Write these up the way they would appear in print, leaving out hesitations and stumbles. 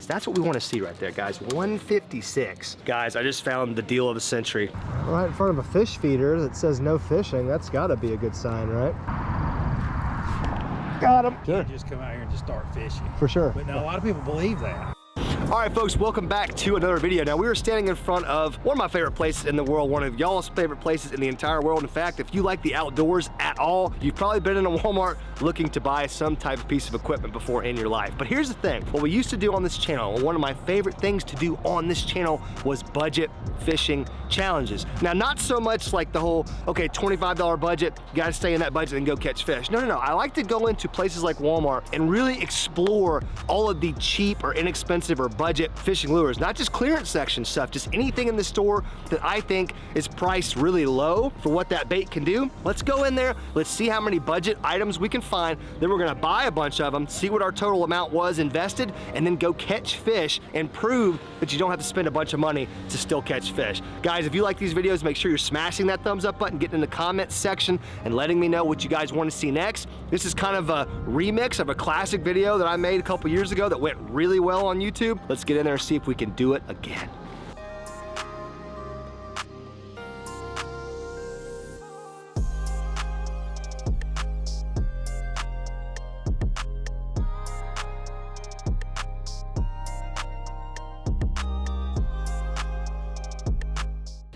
That's what we want to see right there, guys. 156. Guys, I just found the deal of the century. Right in front of a fish feeder that says no fishing. That's got to be a good sign, right? Got him. You can't just come out here and just start fishing. For sure. But now a lot of people believe that. All right, folks, welcome back to another video. Now, we were standing in front of one of my favorite places in the world, one of y'all's favorite places in the entire world. In fact, if you like the outdoors at all, you've probably been in a Walmart looking to buy some type of piece of equipment before in your life. But here's the thing, what we used to do on this channel, one of my favorite things to do on this channel was budget fishing challenges. Now, not so much like the whole, okay, $25 budget, you gotta stay in that budget and go catch fish. No, I like to go into places like Walmart and really explore all of the cheap or inexpensive or budget fishing lures, not just clearance section stuff, just anything in the store that I think is priced really low for what that bait can do. Let's go in there, let's see how many budget items we can find, then we're gonna buy a bunch of them, see what our total amount was invested, and then go catch fish and prove that you don't have to spend a bunch of money to still catch fish. Guys, if you like these videos, make sure you're smashing that thumbs up button, getting in the comments section and letting me know what you guys want to see next. This is kind of a remix of a classic video that I made a couple years ago that went really well on YouTube. Let's get in there and see if we can do it again.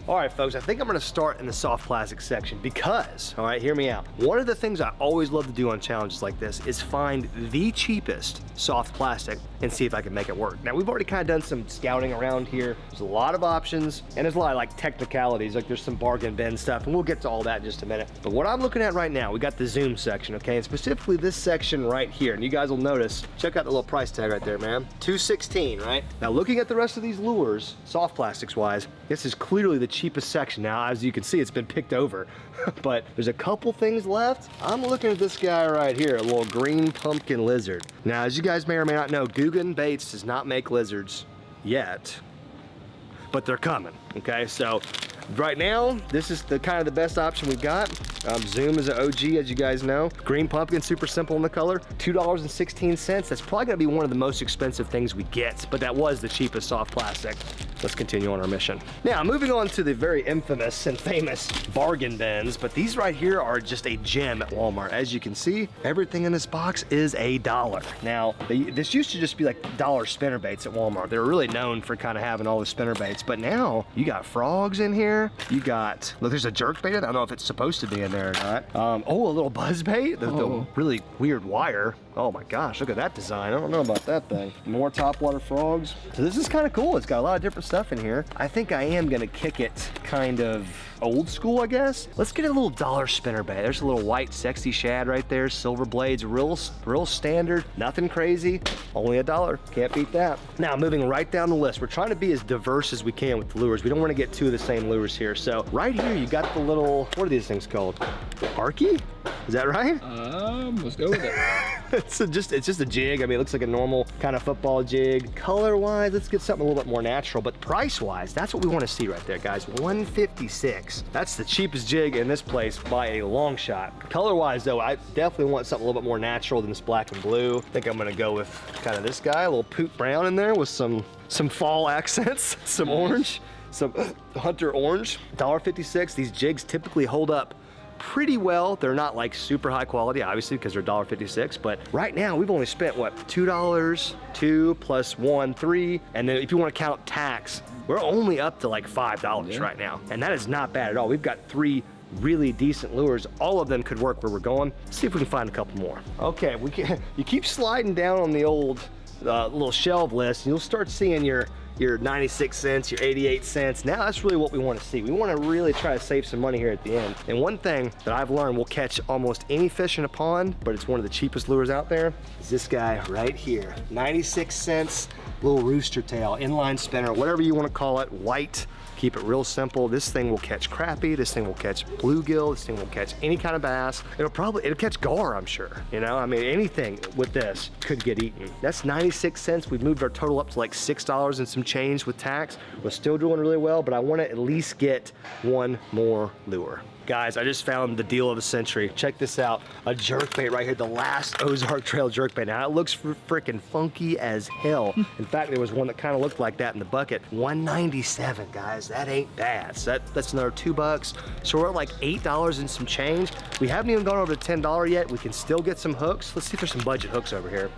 All right, folks, I think I'm gonna start in the soft plastic section because, all right, hear me out. One of the things I always love to do on challenges like this is find the cheapest soft plastic and see if I can make it work. Now, we've already kind of done some scouting around here. There's a lot of options and there's a lot of like technicalities, like there's some bargain bin stuff, and we'll get to all that in just a minute. But what I'm looking at right now, we got the zoom section, okay? And specifically this section right here. And you guys will notice, check out the little price tag right there, man. $216, right? Now, looking at the rest of these lures, soft plastics wise, this is clearly the cheapest section. Now, as you can see, it's been picked over, but there's a couple things left. I'm looking at this guy right here, a little green pumpkin lizard. Now, as you guys may or may not know, Guggen Baits does not make lizards yet, but they're coming, okay? So right now, this is the kind of the best option we've got. Zoom is an OG, as you guys know. Green pumpkin, super simple in the color. $2.16. That's probably gonna be one of the most expensive things we get, but that was the cheapest soft plastic. Let's continue on our mission. Now, moving on to the very infamous and famous bargain bins, but these right here are just a gem at Walmart. As you can see, everything in this box is $1. Now, this used to just be like dollar spinner baits at Walmart. They're really known for kind of having all the spinner baits, but now you got frogs in here. You got, look, there's a jerk bait. I don't know if it's supposed to be in there or not. Oh, a little buzz bait, the really weird wire. Oh my gosh, look at that design. I don't know about that thing. More topwater frogs. So this is kind of cool. It's got a lot of different stuff in here. I think I am gonna kick it kind of old school, I guess. Let's get a little dollar spinner bait. There's a little white sexy shad right there. Silver blades, real standard, nothing crazy. Only $1, can't beat that. Now, moving right down the list, we're trying to be as diverse as we can with the lures. We don't want to get two of the same lures here. So right here, you got the little, what are these things called? Arky? Is that right? Let's go with it. It's just a jig. I mean, it looks like a normal kind of football jig. Color-wise, let's get something a little bit more natural, but price-wise, that's what we want to see right there, guys. $156. That's the cheapest jig in this place by a long shot. Color-wise, though, I definitely want something a little bit more natural than this black and blue. I think I'm gonna go with kind of this guy, a little poop brown in there with some fall accents, some orange, some hunter orange. $1.56. These jigs typically hold up pretty well. They're not like super high quality, obviously, because they're $1.56, but right now we've only spent what, $2, 2 plus 1, 3, and then if you want to count tax, we're only up to like $5 right now, and that is not bad at all. We've got 3 really decent lures. All of them could work where we're going. Let's see if we can find a couple more. Okay, you keep sliding down on the old little shelf list, and you'll start seeing your 96 cents, your 88 cents. Now that's really what we want to see. We want to really try to save some money here at the end. And one thing that I've learned will catch almost any fish in a pond, but it's one of the cheapest lures out there, is this guy right here. 96 cents, little rooster tail, inline spinner, whatever you want to call it, white. Keep it real simple. This thing will catch crappie, this thing will catch bluegill, this thing will catch any kind of bass. It'll catch gar, I'm sure. You know, I mean, anything with this could get eaten. That's 96 cents. We've moved our total up to like $6 and some change with tax. We're still doing really well, but I want to at least get one more lure. Guys, I just found the deal of the century. Check this out, a jerkbait right here, the last Ozark Trail jerkbait. Now, it looks freaking funky as hell. In fact, there was one that kind of looked like that in the bucket. $197, guys, that ain't bad. So that's another $2. So we're at like $8 and some change. We haven't even gone over to $10 yet. We can still get some hooks. Let's see if there's some budget hooks over here.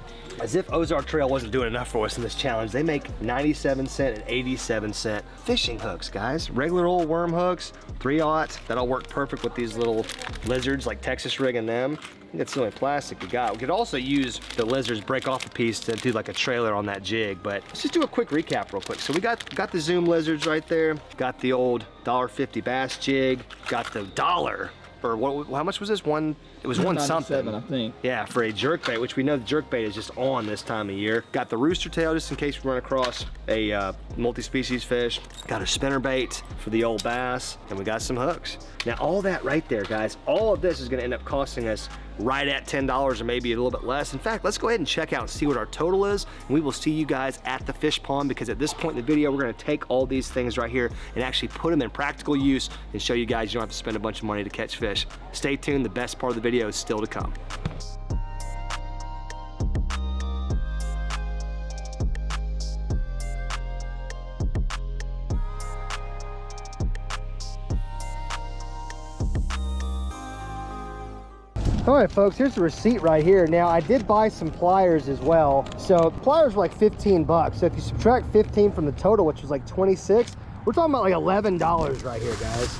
As if Ozark Trail wasn't doing enough for us in this challenge, they make 97-cent and 87-cent fishing hooks, guys. Regular old worm hooks, 3/0. That'll work perfect with these little lizards, like Texas rigging them. I think that's the only plastic we got. We could also use the lizards, break off a piece to do like a trailer on that jig, but let's just do a quick recap real quick. So we got the Zoom lizards right there, got the old $1.50 bass jig, got the $1, or what, how much was this? It was one something, I think. Yeah, for a jerkbait, which we know the jerkbait is just on this time of year. Got the rooster tail just in case we run across a multi-species fish. Got our spinner bait for the old bass, and we got some hooks. Now all that right there, guys, all of this is gonna end up costing us right at $10 or maybe a little bit less. In fact, let's go ahead and check out and see what our total is, and we will see you guys at the fish pond, because at this point in the video, we're gonna take all these things right here and actually put them in practical use and show you guys you don't have to spend a bunch of money to catch fish. Stay tuned, the best part of the video is still to come. All right, folks, here's the receipt right here. Now, I did buy some pliers as well. So pliers were like 15 bucks. So if you subtract 15 from the total, which was like 26, we're talking about like $11 right here, guys.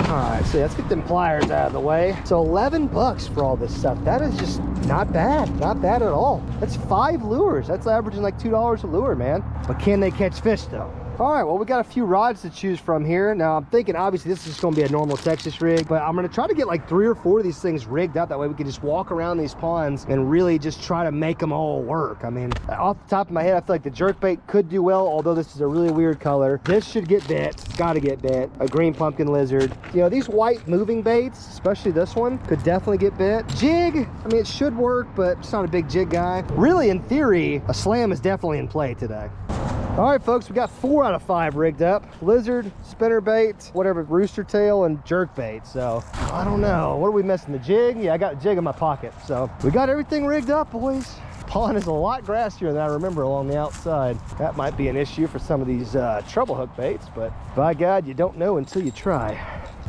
All right, so let's get them pliers out of the way. So 11 bucks for all this stuff. That is just not bad at all. That's 5 lures. That's averaging like $2 a lure, man. But can they catch fish though? All right, well, we got a few rods to choose from here. Now, I'm thinking, obviously, this is just gonna be a normal Texas rig, but I'm gonna try to get like 3 or 4 of these things rigged out. That way we can just walk around these ponds and really just try to make them all work. I mean, off the top of my head, I feel like the jerkbait could do well, although this is a really weird color. This should get bit, it's gotta get bit. A green pumpkin lizard. You know, these white moving baits, especially this one, could definitely get bit. Jig, I mean, it should work, but it's not a big jig guy. Really, in theory, a slam is definitely in play today. All right, folks, we got 4 out of 5 rigged up. Lizard, spinner bait, whatever, rooster tail, and jerk bait. So, I don't know. What are we missing? The jig? Yeah, I got a jig in my pocket. So, we got everything rigged up, boys. Pond is a lot grassier than I remember along the outside. That might be an issue for some of these treble hook baits, but by God, you don't know until you try.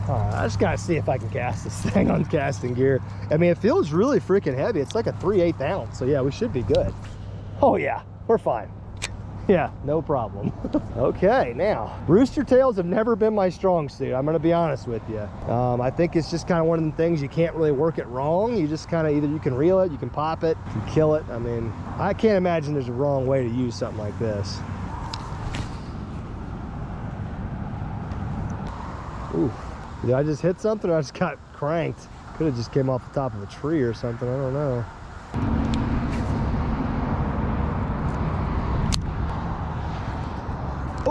I just gotta see if I can cast this thing on casting gear. I mean, it feels really freaking heavy. It's like a 3/8 ounce. So, yeah, we should be good. Oh, yeah, we're fine. Yeah, no problem. Okay, now, rooster tails have never been my strong suit. I'm gonna be honest with you. I think it's just kind of one of the things you can't really work it wrong. You just kind of, either you can reel it, you can pop it, you can kill it. I mean, I can't imagine there's a wrong way to use something like this. Ooh, did I just hit something or I just got cranked? Could have just came off the top of a tree or something, I don't know.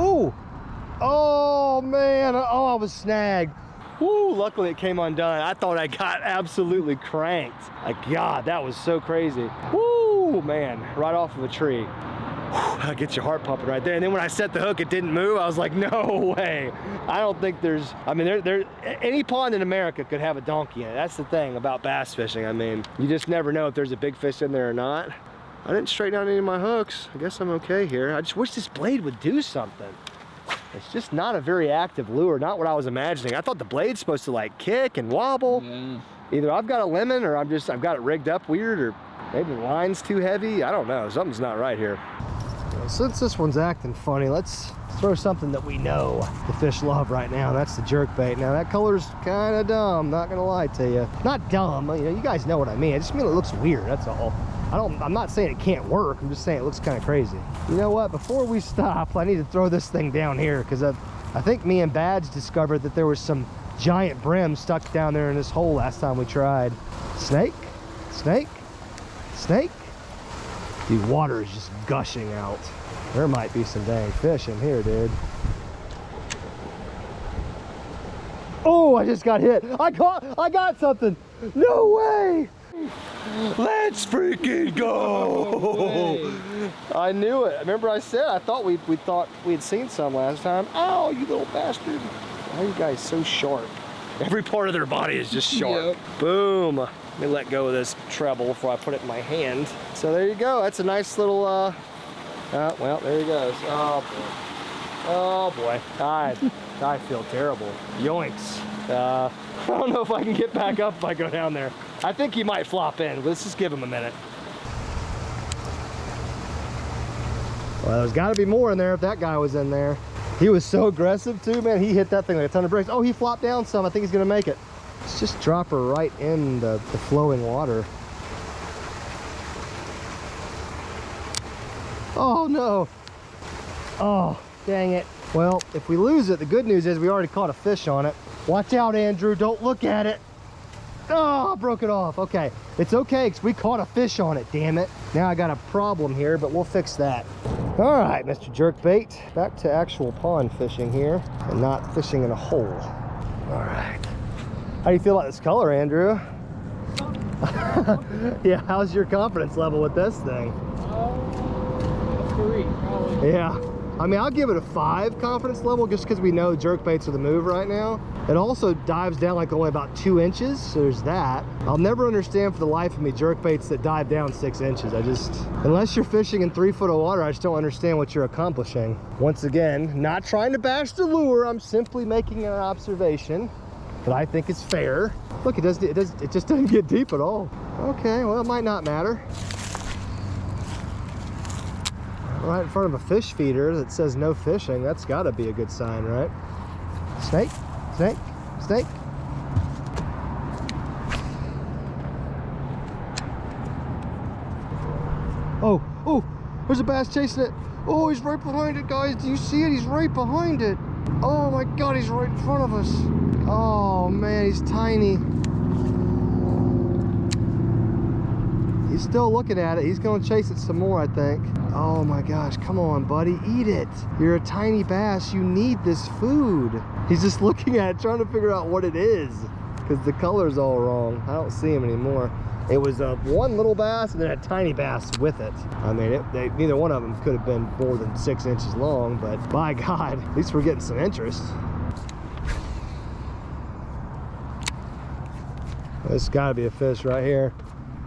Oh, oh man, oh, I was snagged. Woo, luckily it came undone. I thought I got absolutely cranked. Like, God, that was so crazy. Woo, man, right off of a tree. That gets your heart pumping right there. And then when I set the hook, it didn't move. I was like, no way. I don't think there's, I mean, any pond in America could have a donkey in it. That's the thing about bass fishing. I mean, you just never know if there's a big fish in there or not. I didn't straighten out any of my hooks. I guess I'm okay here. I just wish this blade would do something. It's just not a very active lure, not what I was imagining. I thought the blade's supposed to like kick and wobble. Yeah. Either I've got a lemon or I've got it rigged up weird, or maybe the line's too heavy. I don't know, something's not right here. Well, since this one's acting funny, let's throw something that we know the fish love right now. That's the jerkbait. Now that color's kind of dumb, not gonna lie to you. Not dumb, you know, you guys know what I mean. I just mean it looks weird, that's all. I'm not saying it can't work, I'm just saying it looks kind of crazy. You know what, before we stop, I need to throw this thing down here, because I think me and Badge discovered that there was some giant brim stuck down there in this hole last time we tried. Snake, snake, snake. The water is just gushing out. There might be some dang fish in here, dude. Oh, I just got hit. I got something. No way. Let's freaking go! I knew it. Remember I said I thought we thought we had seen some last time. Oh, you little bastard! Why are you guys so sharp? Every part of their body is just sharp. Yep. Boom. Let me let go of this treble before I put it in my hand. So there you go. That's a nice little, well, there he goes. Oh boy. Oh boy. I feel terrible. Yoinks. I don't know if I can get back up if I go down there. I think he might flop in. Let's just give him a minute. Well, there's got to be more in there if that guy was in there. He was so aggressive too, man. He hit that thing like a ton of bricks. Oh, he flopped down some. I think he's gonna make it. Let's just drop her right in the flowing water. Oh no. Oh, dang it. Well, if we lose it, the good news is we already caught a fish on it. Watch out, Andrew. Don't look at it. Oh, I broke it off. Okay, it's okay because we caught a fish on it, damn it. Now I got a problem here, but we'll fix that. All right, Mr. Jerkbait, back to actual pond fishing here and not fishing in a hole. All right. How do you feel about this color, Andrew? Yeah, how's your confidence level with this thing? 3, probably. Yeah. I mean, I'll give it a 5 confidence level just because we know jerkbaits are the move right now. It also dives down like only about 2 inches, so there's that. I'll never understand for the life of me jerkbaits that dive down 6 inches. Unless you're fishing in 3 foot of water, I just don't understand what you're accomplishing. Once again, not trying to bash the lure, I'm simply making an observation that I think is fair. Look, it just doesn't get deep at all. Okay, well, it might not matter. Right in front of a fish feeder that says no fishing, that's got to be a good sign, right? Snake, snake, snake. Oh, oh, there's a bass chasing it. Oh, he's right behind it, guys. Do you see it? He's right behind it. Oh my God, he's right in front of us. Oh man, he's tiny. He's still looking at it. He's going to chase it some more, I think. Oh my gosh, come on, buddy, eat it. You're a tiny bass, you need this food. He's just looking at it, trying to figure out what it is because the color's all wrong. I don't see him anymore. It was one little bass and then a tiny bass with it. I mean, neither one of them could have been more than 6 inches long, but by God, at least we're getting some interest. This got to be a fish right here.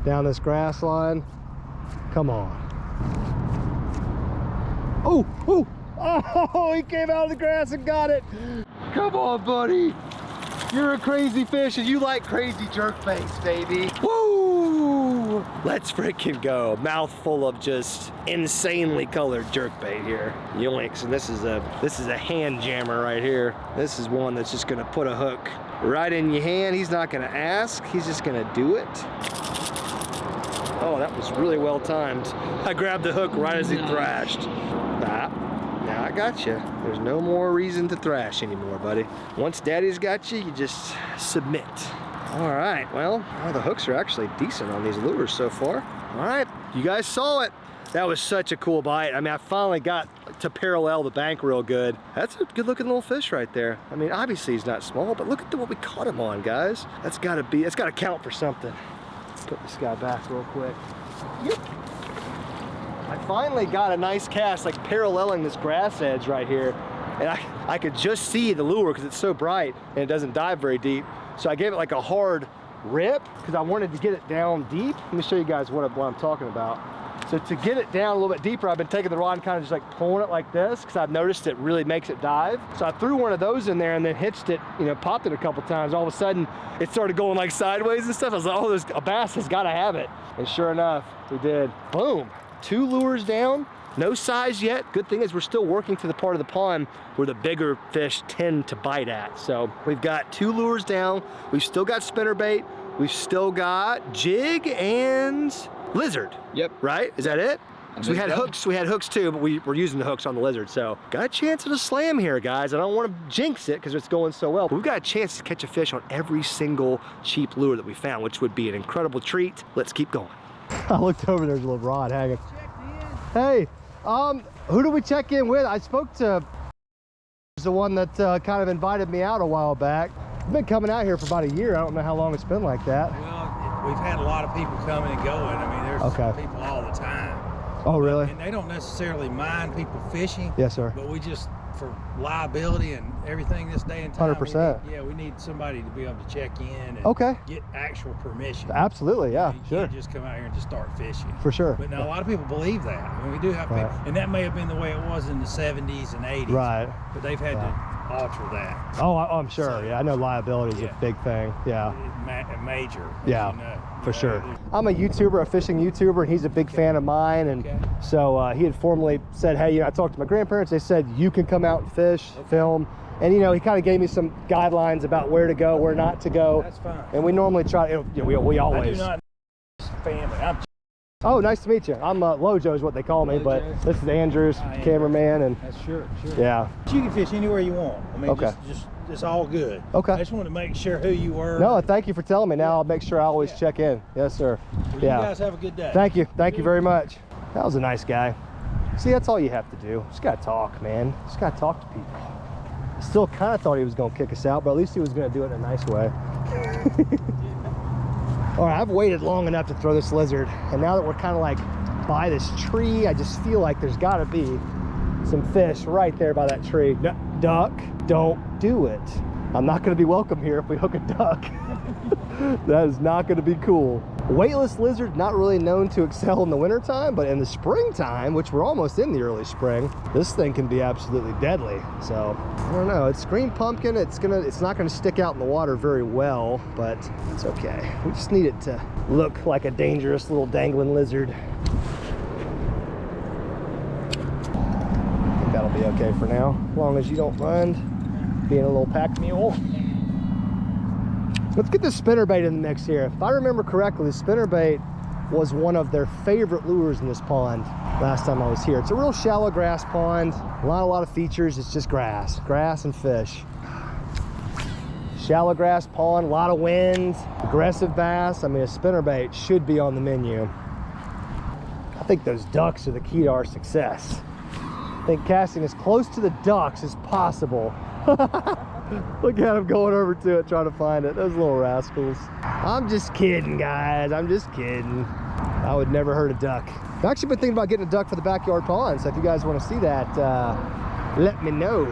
Down this grass line. Come on. Oh, oh, oh, he came out of the grass and got it. Come on, buddy. You're a crazy fish and you like crazy jerkbaits, baby. Woo! Let's freaking go. Mouthful of just insanely colored jerkbait here. Yoinks, and this is a hand jammer right here. This is one that's just gonna put a hook right in your hand. He's not gonna ask, he's just gonna do it. Oh, that was really well timed. I grabbed the hook right as he thrashed. Now I got you. There's no more reason to thrash anymore, buddy. Once daddy's got you, you just submit. All right, well, the hooks are actually decent on these lures so far. All right, you guys saw it. That was such a cool bite. I mean, I finally got to parallel the bank real good. That's a good looking little fish right there. I mean, obviously he's not small, but look at what we caught him on, guys. That's gotta count for something. Let's put this guy back real quick. Yep. I finally got a nice cast, like paralleling this grass edge right here. And I could just see the lure because it's so bright and it doesn't dive very deep. So I gave it like a hard rip because I wanted to get it down deep. Let me show you guys what I'm talking about. So to get it down a little bit deeper, I've been taking the rod and kind of just like pulling it like this because I've noticed it really makes it dive. So I threw one of those in there and then hitched it, popped it a couple times. All of a sudden, it started going like sideways and stuff. I was like, oh, a bass has got to have it. And sure enough, we did. Boom. 2 lures down. No size yet. Good thing is we're still working to the part of the pond where the bigger fish tend to bite at. So we've got 2 lures down. We've still got spinnerbait. We've still got jig and lizard. Yep. Right? Is that it? So we had hooks. We had hooks too, but we're using the hooks on the lizard. So got a chance at a slam here, guys. I don't want to jinx it because it's going so well. But we've got a chance to catch a fish on every single cheap lure that we found, which would be an incredible treat. Let's keep going. I looked over, there's a little rod hanging. Hey, who do we check in with? I spoke to the one that kind of invited me out a while back. I've been coming out here for about a year. I don't know how long it's been like that. Well, we've had a lot of people coming and going. I mean, there's people all the time. Oh, really? And they don't necessarily mind people fishing. Yes, sir. But we just for liability and everything this day and time. 100%. We need somebody to be able to check in and get actual permission. Absolutely, yeah, You sure. can't just come out here and just start fishing. For sure. But now a lot of people believe that. I mean, we do have people, and that may have been the way it was in the 70s and 80s. Right. But they've had to alter that. Oh, I'm sure. So, yeah, I know liability is a big thing. Yeah. Major. Yeah. You know. For sure. I'm a YouTuber, a fishing YouTuber, and he's a big fan of mine. And so he had formally said, hey, I talked to my grandparents. They said, you can come out and fish, film. And, he kind of gave me some guidelines about where to go, where not to go. That's fine. And we normally try, we always. I do not family. Oh, nice to meet you. I'm LOJO is what they call me, but this is Andrew's cameraman. And that's sure. Yeah. You can fish anywhere you want. I mean, just it's all good. Okay. I just want to make sure who you were. No, thank you for telling me. Now I'll make sure I always check in. Yes, sir. Well, you guys have a good day. Thank you. Thank you very much. That was a nice guy. See, that's all you have to do. Just gotta talk, man. Just gotta talk to people. I still kind of thought he was gonna kick us out, but at least he was gonna do it in a nice way. All right, I've waited long enough to throw this lizard, and now that we're kind of like by this tree, I just feel like there's got to be some fish right there by that tree. No, duck, don't do it. I'm not going to be welcome here if we hook a duck. That is not going to be cool. Weightless lizard, not really known to excel in the wintertime, but in the springtime, which we're almost in the early spring, this thing can be absolutely deadly. So I don't know, it's green pumpkin. It's not gonna stick out in the water very well, but it's okay. We just need it to look like a dangerous little dangling lizard. I think that'll be okay for now, as long as you don't mind being a little pack mule. Let's get the spinnerbait in the mix here. If I remember correctly, the spinnerbait was one of their favorite lures in this pond last time I was here. It's a real shallow grass pond, a lot of features. It's just grass and fish. Shallow grass pond, a lot of wind, aggressive bass. I mean, a spinnerbait should be on the menu. I think those ducks are the key to our success. I think casting as close to the ducks as possible. Look at him going over to it, trying to find it. Those little rascals. I'm just kidding, guys. I'm just kidding. I would never hurt a duck. I've actually been thinking about getting a duck for the backyard pond, so if you guys want to see that, let me know.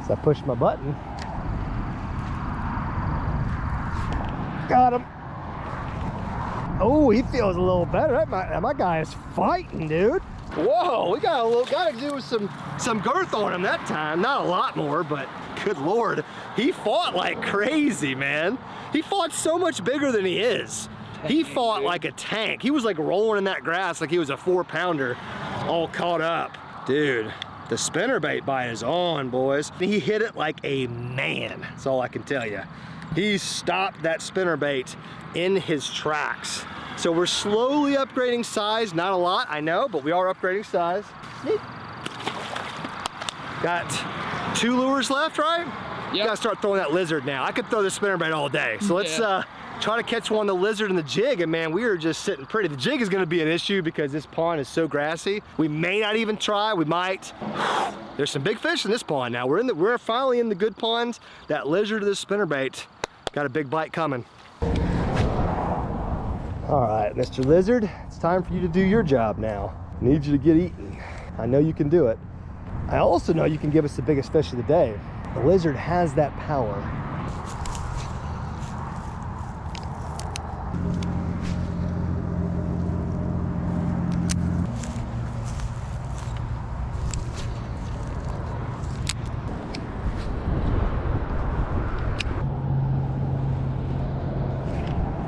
So I pushed my button. Got him. Oh, he feels a little better. My guy is fighting, dude. Whoa, we got to do with some girth on him that time. Not a lot more, but good Lord, he fought like crazy, man. He fought so much bigger than he is. He fought like a tank. He was like rolling in that grass like he was a 4-pounder, all caught up. Dude, the spinnerbait bite is on, boys. He hit it like a man. That's all I can tell you. He stopped that spinnerbait in his tracks. So we're slowly upgrading size, not a lot, I know, but we are upgrading size. Got 2 lures left, right? Yep. Gotta start throwing that lizard now. I could throw this spinnerbait all day. So let's try to catch one, the lizard and the jig, and man, we are just sitting pretty. The jig is gonna be an issue because this pond is so grassy. We may not even try, we might. There's some big fish in this pond now. We're finally in the good ponds. That lizard or this spinnerbait got a big bite coming. All right, Mr. Lizard, it's time for you to do your job now. I need you to get eaten. I know you can do it. I also know you can give us the biggest fish of the day. The lizard has that power.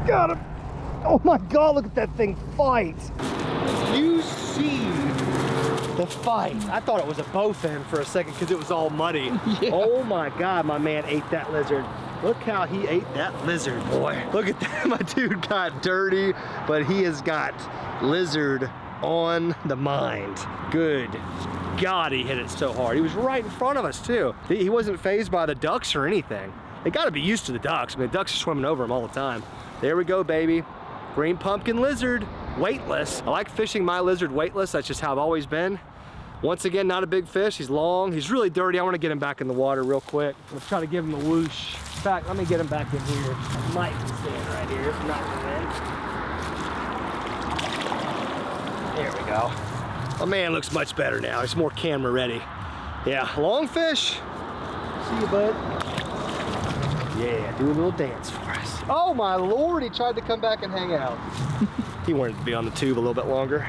Got him. Oh my God, look at that thing fight. You see the fight. I thought it was a bowfin for a second because it was all muddy. Yeah. Oh my God, my man ate that lizard. Look how he ate that lizard, boy. Look at that, my dude got dirty, but he has got lizard on the mind. Good God, he hit it so hard. He was right in front of us too. He wasn't fazed by the ducks or anything. They gotta be used to the ducks. I mean, the ducks are swimming over him all the time. There we go, baby. Green pumpkin lizard, weightless. I like fishing my lizard weightless. That's just how I've always been. Once again, not a big fish. He's long, he's really dirty. I wanna get him back in the water real quick. Let's try to give him a whoosh. In fact, let me get him back in here. I might stand right here, if not, There we go. Oh man, looks much better now. It's more camera ready. Yeah, long fish. See you, bud. Yeah, do a little dance for us. Oh my Lord, he tried to come back and hang out. He wanted to be on the tube a little bit longer.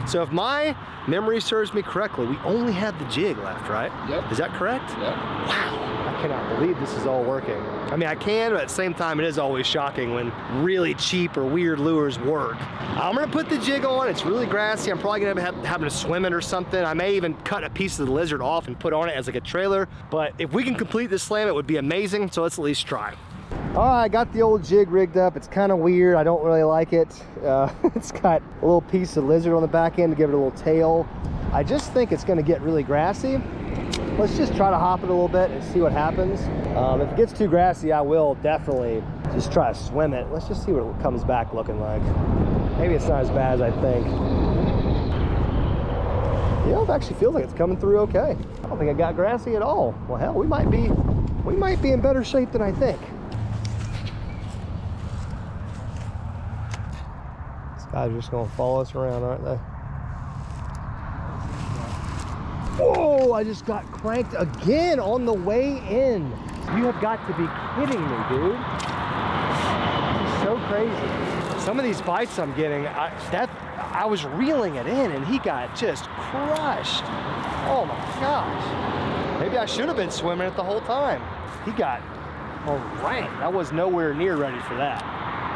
So if my memory serves me correctly, we only have the jig left, right? Yep. Is that correct? Yep. Wow, I cannot believe this is all working. I mean, I can, but at the same time, it is always shocking when really cheap or weird lures work. I'm gonna put the jig on. It's really grassy. I'm probably gonna having to swim it or something. I may even cut a piece of the lizard off and put on it as like a trailer. But if we can complete this slam, it would be amazing. So let's at least try. All right, I got the old jig rigged up. It's kind of weird. I don't really like it. It's got a little piece of lizard on the back end to give it a little tail. I just think it's gonna get really grassy. Let's just try to hop it a little bit and see what happens. If it gets too grassy, I will definitely just try to swim it. Let's just see what it comes back looking like. Maybe it's not as bad as I think. Yeah, it actually feels like it's coming through okay. I don't think it got grassy at all. Well, hell, we might be in better shape than I think. These guys are just gonna follow us around, aren't they? Whoa, I just got cranked again on the way in. You have got to be kidding me, dude. This is so crazy. Some of these bites I'm getting, I was reeling it in and he got just crushed. Oh my gosh. Maybe I should have been swimming it the whole time. He got ranked. I was nowhere near ready for that.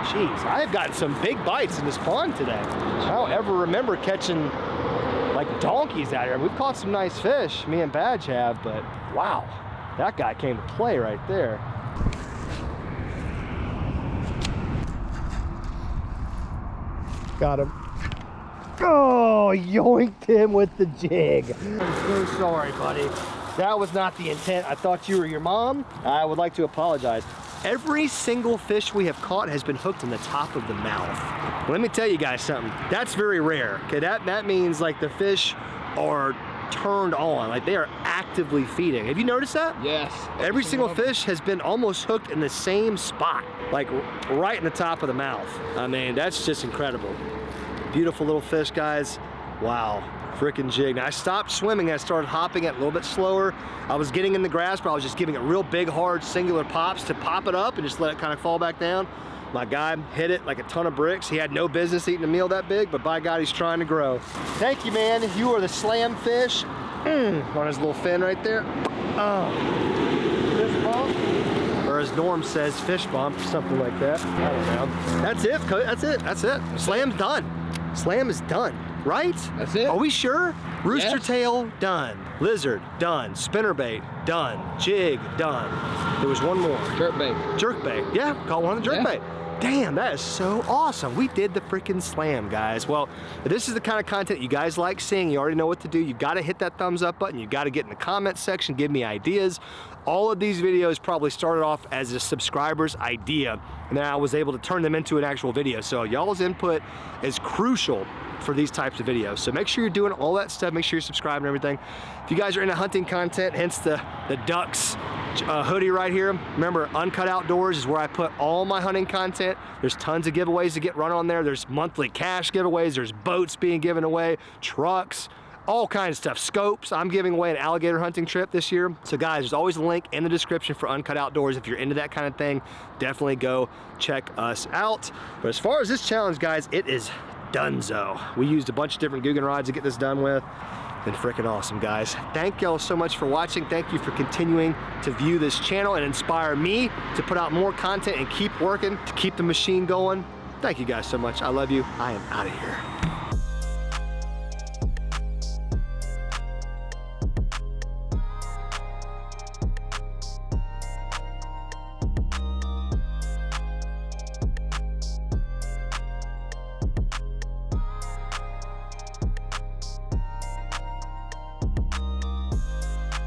Jeez, I have gotten some big bites in this pond today. I don't ever remember catching like donkeys out here. We've caught some nice fish, me and Badge have, but wow, that guy came to play right there. Got him. Oh, yoinked him with the jig. I'm so sorry, buddy. That was not the intent. I thought you were your mom. I would like to apologize. Every single fish we have caught has been hooked in the top of the mouth. Let me tell you guys something. That's very rare. Okay, that means like the fish are turned on, like they are actively feeding. Have you noticed that? Yes. Every single fish has been almost hooked in the same spot, like right in the top of the mouth. I mean, that's just incredible. Beautiful little fish, guys. Wow. Frickin' jig. Now I stopped swimming and I started hopping it a little bit slower. I was getting in the grass, but I was just giving it real big, hard, singular pops to pop it up and just let it kind of fall back down. My guy hit it like a ton of bricks. He had no business eating a meal that big, but by God, he's trying to grow. Thank you, man. You are the slam fish. On his little fin right there. Oh. Fish bump? Or as Norm says, fish bump, something like that. I don't know. That's it, that's it, that's it. Slam's done. Slam is done. Right? That's it. Are we sure? Rooster Yes. tail, done. Lizard, done. Spinnerbait, done. Jig, done. There was one more. Jerkbait. Jerkbait. Yeah, caught one of the jerkbait. Damn, that is so awesome. We did the freaking slam, guys. Well, if this is the kind of content you guys like seeing, you already know what to do. You got to hit that thumbs up button. You got to get in the comments section, give me ideas. All of these videos probably started off as a subscriber's idea, and then I was able to turn them into an actual video. So y'all's input is crucial for these types of videos. So make sure you're doing all that stuff. Make sure you're subscribed and everything. If you guys are into hunting content, hence the ducks hoodie right here. Remember, Uncut Outdoors is where I put all my hunting content. There's tons of giveaways to get run on there. There's monthly cash giveaways. There's boats being given away, trucks, all kinds of stuff. Scopes. I'm giving away an alligator hunting trip this year. So guys, there's always a link in the description for Uncut Outdoors. If you're into that kind of thing, definitely go check us out. But as far as this challenge, guys, it is donezo. We used a bunch of different Guggen rods to get this done with. Been freaking awesome, guys. Thank y'all so much for watching. Thank you for continuing to view this channel and inspire me to put out more content and keep working to keep the machine going. Thank you guys so much. I love you. I am out of here.